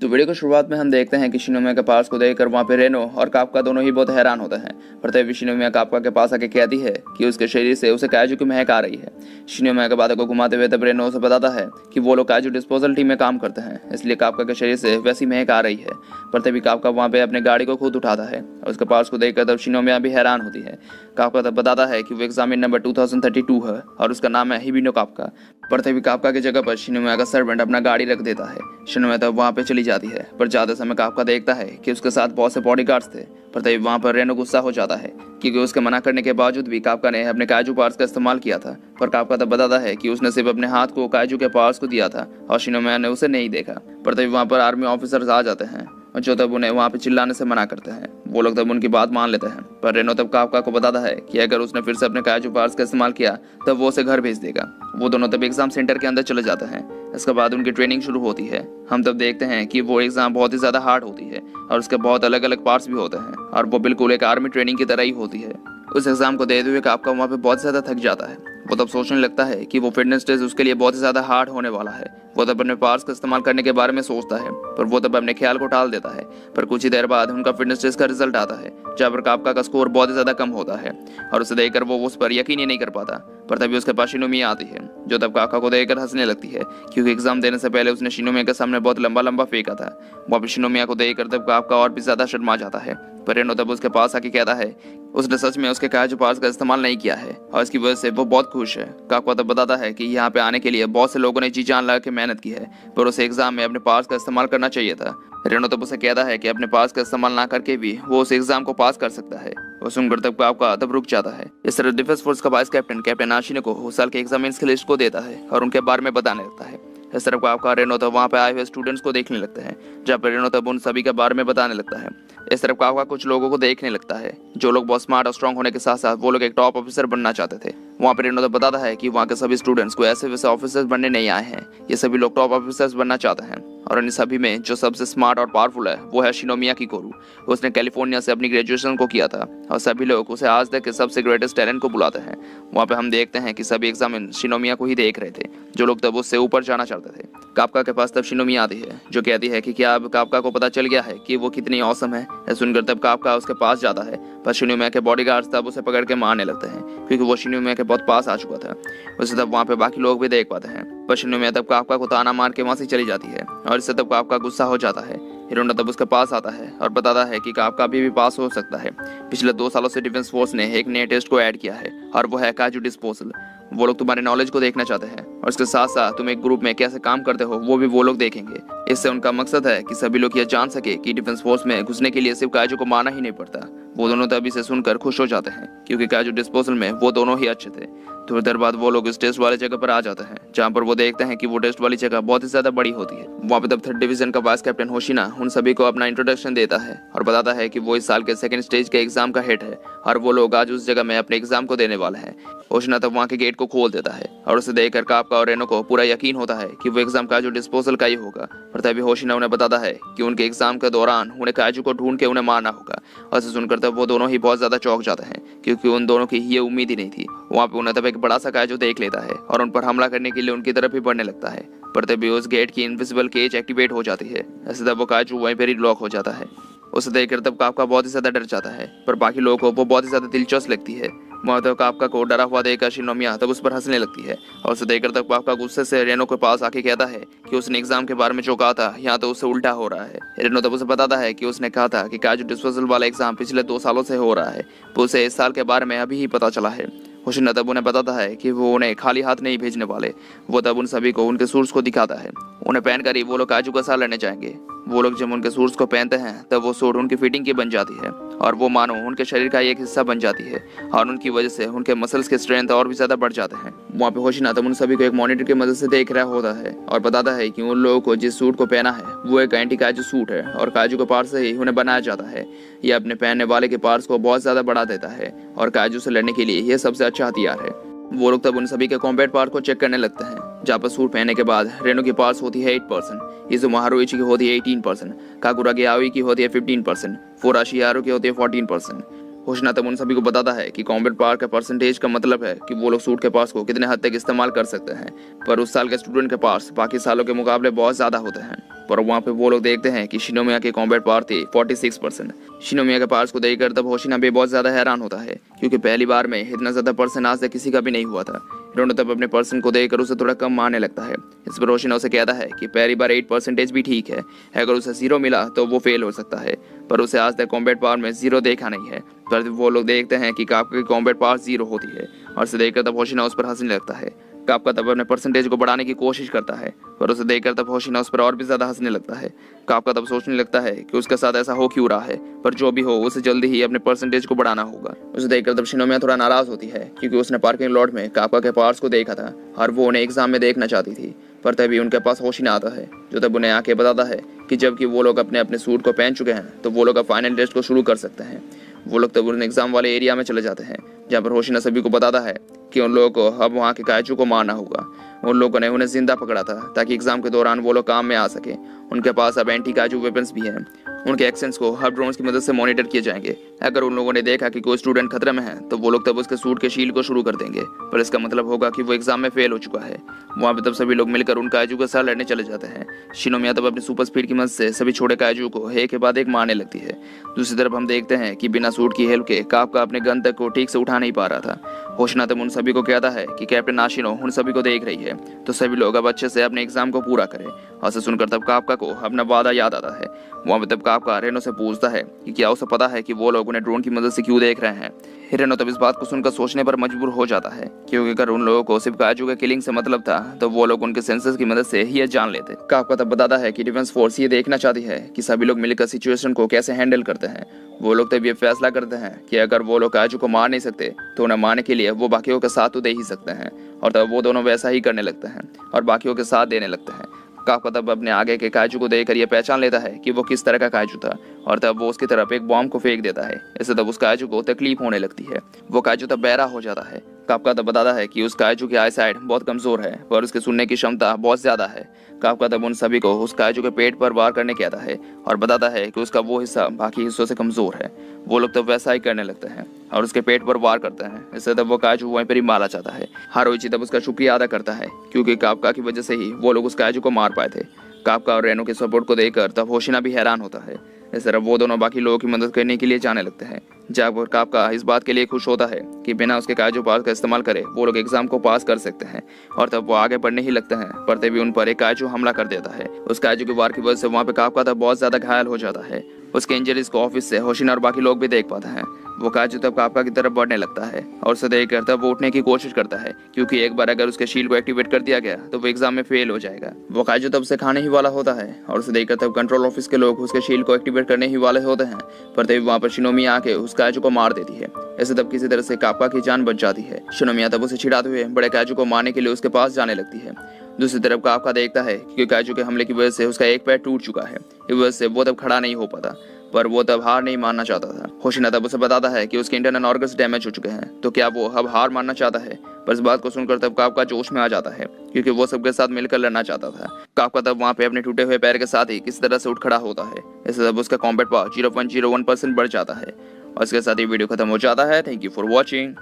तो वीडियो की शुरुआत में हम देखते हैं कि शिनोमिया के पास को देखकर वहाँ पे रेनो और काफका दोनों ही बहुत हैरान होते हैं। पर शिनोमिया काफका के पास आके कहती है कि उसके शरीर से उसे काजू की महक आ रही है। शिनोमिया के बातों को घुमाते हुए तब रेनो उसे बताता है कि वो लोग काजू डिस्पोजल टीम में काम करते हैं, इसलिए काफका के शरीर से वैसी महक आ रही है। पर तभी काफका वहाँ पे अपने गाड़ी को खुद उठाता है और उसके पास को देखकर तब शिनोमिया भी हैरान होती है। काफका तब बताता है कि वो एग्जामिन नंबर 2032 है और उसका नाम है हिबिनो काफका। पर तभी काफका की जगह पर शिनोमिया का सर्वेंट अपना गाड़ी रख देता है। शिनोमिया तब वहाँ पे चली जाती है, पर जाते समय काफका देखता है कि उसके साथ बहुत से बॉडीगार्ड्स थे। पर तभी वहाँ पर रेनो गुस्सा हो जाता है क्योंकि उसके मना करने के बावजूद भी काफका ने अपने काजू पार्ट्स का इस्तेमाल किया था। पर काफका तब बताता है कि उसने सिर्फ अपने हाथ को काजू के पार्ट्स को दिया था और शिनोमिया ने उसे नहीं देखा। पर तभी वहाँ पर आर्मी ऑफिसर्स आ जाते हैं और जो तब उन्हें वहाँ पे चिल्लाने से मना करते हैं। वो लोग तब उनकी बात मान लेते हैं, पर रेनो तब काफका को बताता है कि अगर उसने फिर से अपने काजू पार्ट्स का इस्तेमाल किया तब वो उसे घर भेज देगा। वो दोनों तब एग्जाम सेंटर के अंदर चले जाते हैं। इसके बाद उनकी ट्रेनिंग शुरू होती है। हम तब देखते हैं कि वो एग्जाम बहुत ही ज्यादा हार्ड होती है और उसके बहुत अलग अलग पार्ट्स भी होते हैं और वो बिल्कुल एक आर्मी ट्रेनिंग की तरह ही होती है। उस एग्जाम को देते हुए काफका वहाँ पे बहुत ज्यादा थक जाता है। वो तब सोचने लगता है कि वो फिटनेस टेस्ट उसके लिए बहुत ही ज्यादा हार्ड होने वाला है। वो तब अपने पार्ट्स का इस्तेमाल करने के बारे में सोचता है, पर वो तब अपने ख्याल को टाल देता है। पर कुछ ही देर बाद उनका फिटनेस टेस्ट का रिजल्ट आता है, जहाँ पर काफका का स्कोर बहुत ही ज्यादा कम होता है और उसे देखकर वो उस पर यकीन ही नहीं कर पाता। पर तभी उसके पास शिनोमिया आती है, जो तब काफका को देखकर हंसने लगती है क्योंकि एग्जाम देने से पहले उसने शिनोमिया के सामने बहुत लंबा लंबा फेंका था। वो अब शिनोमिया को देखकर तब काफका और भी ज्यादा शर्मा जाता है। पर रेनो तब उसके पास आके कहता है उसने सच में उसके काजू पार्ट्स का इस्तेमाल नहीं किया है और इसकी वजह से वो बहुत खुश है। काफका तब बताता है कि यहाँ पे आने के लिए बहुत से लोगों ने जी जान लगा के मेहनत की है, पर उसे एग्जाम में अपने पार्ट्स का इस्तेमाल करना चाहिए था। रेनो तब उसे कहता है कि अपने पार्ट्स का इस्तेमाल ना करके भी वो उस एग्जाम को पास कर सकता है। वो सुनकर तब काफका तब रुक जाता है। इस तरह डिफेंस फोर्स का वाइस कैप्टन आशिनो को उस साल के एग्जामिन्स की लिस्ट को देता है और उनके बारे में बताने लगता है। इस तरफ काफका रेनो तब वहाँ पे आए हुए स्टूडेंट्स को देखने लगते हैं, जहाँ पर रेनो तब उन सभी के बारे में बताने लगता है। इस तरफ काफका कुछ लोगों को देखने लगता है जो लोग बहुत स्मार्ट और स्ट्रांग होने के साथ साथ वो लोग एक टॉप ऑफिसर बनना चाहते थे। वहाँ पर रेनो तब बताता है कि वहाँ के सभी स्टूडेंट्स को ऐसे वैसे ऑफिसर्स बनने नहीं आए हैं, ये सभी लोग टॉप ऑफिसर्स बनना चाहते हैं। और इन सभी में जो सबसे स्मार्ट और पावरफुल है वो है शिनोमिया किकोरू। उसने कैलिफोर्निया से अपनी ग्रेजुएशन को किया था और सभी लोग उसे आज तक के सबसे ग्रेटेस्ट टैलेंट को बुलाते हैं। वहाँ पे हम देखते हैं कि सभी एग्जामिन शिनोमिया को ही देख रहे थे, जो लोग तब उससे ऊपर जाना चाहते थे। काफका के पास तब शिनोमिया आती है, जो कहती है कि क्या अब काफका को पता चल गया है कि वो कितनी औसम है। सुनकर तब काफका उसके पास जाता है, पर शिनोमिया के बॉडीगार्ड्स तब उसे पकड़ के मारने लगते हैं क्योंकि वो शिनोमिया के बहुत पास आ चुका था। उसे तब वहाँ पे बाकी लोग भी देख पाते हैं, पर शिनोमिया तब काफका को ताना मार के वहाँ से चली जाती है और इससे तब काफका गुस्सा हो जाता है। रेनो तब उसके पास आता है और बताता है कि काफका अभी भी पास हो सकता है। पिछले 2 सालों से डिफेंस फोर्स ने एक नए टेस्ट को ऐड किया है और वो है काजू डिस्पोजल। वो लोग तुम्हारे नॉलेज को देखना चाहते हैं और इसके साथ साथ तुम एक ग्रुप में कैसे काम करते हो वो भी वो लोग देखेंगे। इससे उनका मकसद है कि सभी लोग यह जान सके कि डिफेंस फोर्स में घुसने के लिए सिर्फ काजू को मारना ही नहीं पड़ता। वो दोनों तब इसे सुनकर खुश हो जाते हैं क्योंकि काजू डिस्पोजल में वो दोनों ही अच्छे थे। थोड़ी देर बाद वो लोग इस टेस्ट वाले जगह पर आ जाते हैं, जहाँ पर वो देखते हैं कि वो टेस्ट वाली जगह बहुत ही ज्यादा बड़ी होती है। वहाँ पे तब 3rd डिवीजन का वाइस कैप्टन होशिना उन सभी को अपना इंट्रोडक्शन देता है और बताता है कि वो इस साल के 2nd स्टेज के एग्जाम का हेड है और वो लोग आज उस जगह में अपने एग्जाम को देने वाले हैं। होशिना तब वहाँ के गेट को खोल देता है और उसे देखकर काफका और रेनो को पूरा यकीन होता है कि वो एग्जाम काजू डिस्पोजल का ही होगा। पर तभी होशिना उन्हें बताता है कि उनके एग्जाम के दौरान उन्हें काजू को ढूंढ के उन्हें मारना होगा। और इसे सुनकर तब वो दोनों ही बहुत ज्यादा चौंक जाते हैं क्योंकि उन दोनों की ये उम्मीद ही नहीं थी। वहाँ पे उन्हें तब एक बड़ा सा काजू देख लेता है और उन पर हमला करने के लिए उनकी तरफ ही बढ़ने लगता है। पर तभी उस गेट की इनविजिबल केज एक्टिवेट हो जाती है। ऐसे तब वो काजू वहीं पर ही लॉक हो जाता है। उसे देखकर तब काफका बहुत ही ज्यादा डर जाता है, पर बाकी लोगों को वो बहुत ही ज्यादा दिलचस्प लगती है। वहाँ तब काफका को डरा हुआ देखकर शिनोमिया तब उस पर हंसने लगती है और उसे देखकर तब काफका गुस्से से रेनो के पास आके कहता है कि उसने एग्जाम के बारे में जो कहा था यहाँ तो उससे उल्टा हो रहा है। रेनो तब उसे बताता है कि उसने कहा था कि काजू डिस्पोजल वाला एग्जाम पिछले 2 सालों से हो रहा है, तो उसे इस साल के बारे में अभी ही पता चला है। होशिना तब उन्हें बताता है कि वो उन्हें खाली हाथ नहीं भेजने वाले। वो तब उन सभी को उनके सूट्स को दिखाता है। उन्हें पहनकर ही वो लोग काजू का साल लेने जाएंगे। वो लोग जब उनके सूट्स को पहनते हैं तब वो सूट उनकी फिटिंग की बन जाती है और वो मानो उनके शरीर का एक हिस्सा बन जाती है और उनकी वजह से उनके मसल्स के स्ट्रेंथ और भी ज्यादा बढ़ जाते हैं। वहाँ पे होशिना तब उन सभी को एक मॉनिटर की मदद से देख रहा होता है और बताता है कि उन लोगों को जिस सूट को पहना है वो एक एंटी काजू सूट है और काजू के पार्ट से ही उन्हें बनाया जाता है। यह अपने पहनने वाले के पार्ट्स को बहुत ज्यादा बढ़ा देता है और काजू से लड़ने के लिए यह सबसे अच्छा हथियार है। वो लोग तब उन सभी के कॉम्बैट पार्ट को चेक करने लगते हैं, जहाँ पर सूट पहनने के बाद रेनो की पार्ट्स होती है 8%, इजुमाहारू इची की होती है 18%, काकुरा की आवी की होती है 15%, फुराशियारू की होती है 14%। होशिना तब उन सभी को बताता है कि कॉम्बैट पावर का परसेंटेज का मतलब है कि वो लोग सूट के पास को कितने हद तक इस्तेमाल कर सकते हैं, पर उस साल के स्टूडेंट के पास बाकी सालों के मुकाबले बहुत ज्यादा होते हैं। पर वहाँ पे वो लोग देखते हैं कि शिनोमिया की कॉम्बैट पावर थी 46%। शिनोमिया के पावर्स को देखकर तब होशिना भी बहुत ज्यादा हैरान होता है, क्योंकि पहली बार में इतना ज्यादा पर्सन आज तक किसी का भी नहीं हुआ था। हिरोनो तब अपने पर्सन को देखकर उसे थोड़ा कम मारने लगता है। इस पर होशिना उसे कहता है कि पहली बार 8% भी ठीक है, अगर उसे 0 मिला तो वो फेल हो सकता है, पर उसे आज तक कॉम्बैट पावर में 0 देखा नहीं है। पर वो लोग देखते हैं कि काफका की कॉम्बैट पावर 0 होती है, और उसे देखकर तब होशिना उस पर हंसने लगता है। काफका तब अपने परसेंटेज को बढ़ाने की कोशिश करता है, पर उसे देखकर तब होशिना उस पर और भी ज्यादा हंसने लगता है। काफका तब सोचने लगता है कि उसके साथ ऐसा हो क्यों रहा है, पर जो भी हो उसे जल्दी ही अपने परसेंटेज को बढ़ाना होगा। उसे देखकर तब शिनोमिया थोड़ा नाराज होती है, क्योंकि उसने पार्किंग लॉट में काफका के पावर्स को देखा था और वो उन्हें एग्जाम में देखना चाहती थी। पर तभी उनके पास होशिना आता है, जो तब उन्हें आके बताता है कि जबकि वो लोग अपने अपने सूट को पहन चुके हैं तो वो लोग अब फाइनल टेस्ट को शुरू कर सकते हैं। वो लोग तब उन एग्जाम वाले एरिया में चले जाते हैं, जहाँ पर होशिना सभी को बताता है कि उन लोगों को अब वहाँ के कायजू को मारना होगा। उन लोगों ने उन्हें जिंदा पकड़ा था ताकि एग्जाम के दौरान वो लोग काम में आ सके। उनके पास अब एंटी काजू वेपन्स भी हैं। उनके एक्शंस को हब ड्रोन्स की मदद से मॉनिटर किए जाएंगे। अगर उन लोगों ने देखा कि कोई स्टूडेंट खतरे में है तो वो लोग तब उसके सूट के शील्ड को शुरू कर देंगे, पर इसका मतलब होगा कि वो एग्जाम में फेल हो चुका है। वहाँ पे तब सभी लोग मिलकर उन काजू के साथ लड़ने चले जाते हैं। शिनोमिया तब अपनी सुपर स्पीड की मदद से सभी छोटे काजू को एक के बाद एक मारने लगती है। दूसरी तरफ हम देखते हैं कि बिना सूट की हेल्प के काफका अपने गन तक को ठीक से उठा नहीं पा रहा था। होशिना तब उन सभी को कहता है कि कैप्टन आशिनो उन सभी को देख रही है, तो सभी लोग अब अच्छे से अपने एग्जाम को पूरा करें। और इसे सुनकर तब काफका को अपना वादा याद आता है। वहाँ पे तब काफका रेनो से पूछता है कि क्या उसे पता है कि वो लोग उन्हें ड्रोन की मदद से क्यों देख रहे हैं। रेनो तब इस बात को सुनकर सोचने पर मजबूर हो जाता है, क्योंकि अगर उन लोगों को सिर्फ काजू के किलिंग से मतलब था तो वो लोग उनके सेंसर्स की मदद से ही ये जान लेते। काफका तब बताता है कि डिफेंस फोर्स ये देखना चाहती है कि सभी लोग मिलकर सिचुएशन को कैसे हैंडल करते हैं। वो लोग तब ये फैसला करते हैं कि अगर वो लोग काजू को मार नहीं सकते तो उन्हें मारने के लिए वो बाकियों के साथ तो दे ही सकते हैं, और तब वो दोनों वैसा ही करने लगते हैं और बाकियों के साथ देने लगते हैं। काफका तब अपने आगे के काजू को देखकर ये पहचान लेता है कि वो किस तरह का काजू था, और तब वो उसकी तरफ एक बॉम्ब को फेंक देता है। इससे तब उस काजू को तकलीफ होने लगती है। वो काजू तब बहरा हो जाता है। काफका तब बताता है कि उस काजू की आई साइड बहुत कमजोर है, पर उसके सुनने की क्षमता बहुत ज्यादा है। काफका तब उन सभी को उस काजू के पेट पर वार करने कहता है और बताता है कि उसका वो हिस्सा बाकी हिस्सों से कमजोर है। वो लोग तब वैसा ही करने लगते हैं और उसके पेट पर वार करते हैं। इससे तब वो काजू वहीं पर ही मारा जाता है। हारुइची तब उसका शुक्रिया अदा करता है, क्योंकि काफका की वजह से ही वो लोग उस काजू को मार पाए थे। काफका और रेनो के सपोर्ट को देखकर तब होशिना भी हैरान होता है। इस तरह वो दोनों बाकी लोगों की मदद करने के लिए जाने लगते हैं। जहाँ पर काफका इस बात के लिए खुश होता है कि बिना उसके काजू पावर का इस्तेमाल करे वो लोग एग्जाम को पास कर सकते हैं, और तब वो आगे बढ़ने ही लगते हैं। पर तभी उन पर एक काजू हमला कर देता है। उस काजू के वार की वजह से वहाँ पे काफका तब बहुत ज्यादा घायल हो जाता है। उसके इंजरीज को ऑफिस से होशिना और बाकी लोग भी देख पाते हैं। वो काजू तब काफका की तरफ बढ़ने लगता है और उसे देखकर तब वो उठने की कोशिश करता है, क्योंकि एक बार अगर उसके शील्ड को एक्टिवेट कर दिया गया तो वो एग्जाम में फेल हो जाएगा। वो काजू तब उसे खाने ही वाला होता है और उसे देखकर तब कंट्रोल ऑफिस के लोग उसके शील्ड को एक्टिवेट करने ही वाले होते हैं, पर तभी वहाँ पर शिनोमिया आके उस काजू को मार देती है। ऐसे तब किसी तरह से काफका की जान बच जाती है। शिनोमिया तब उसे चिढ़ाते हुए बड़े काजू को मारने के लिए उसके पास जाने लगती है। दूसरी तरफ काफका देखता है कि काजू के हमले की वजह से उसका एक पैर टूट चुका है। इस वजह से वो तब खड़ा नहीं हो पाता, पर वो तब हार नहीं मानना चाहता था। होशिना तब उसे बताता है कि उसके इंटरनल ऑर्गन्स डैमेज हो चुके हैं, तो क्या वो अब हार मानना चाहता है। पर इस बात को सुनकर तब काफका जोश में आ जाता है, क्योंकि वो सबके साथ मिलकर लड़ना चाहता था। काफका तब वहाँ पे अपने टूटे हुए पैर के साथ ही किस तरह से उठ खड़ा होता है। इससे तब उसका कॉम्बैट पावर 0.01% बढ़ जाता है। और इसके साथ ही वीडियो खत्म हो जाता है। Thank you for watching.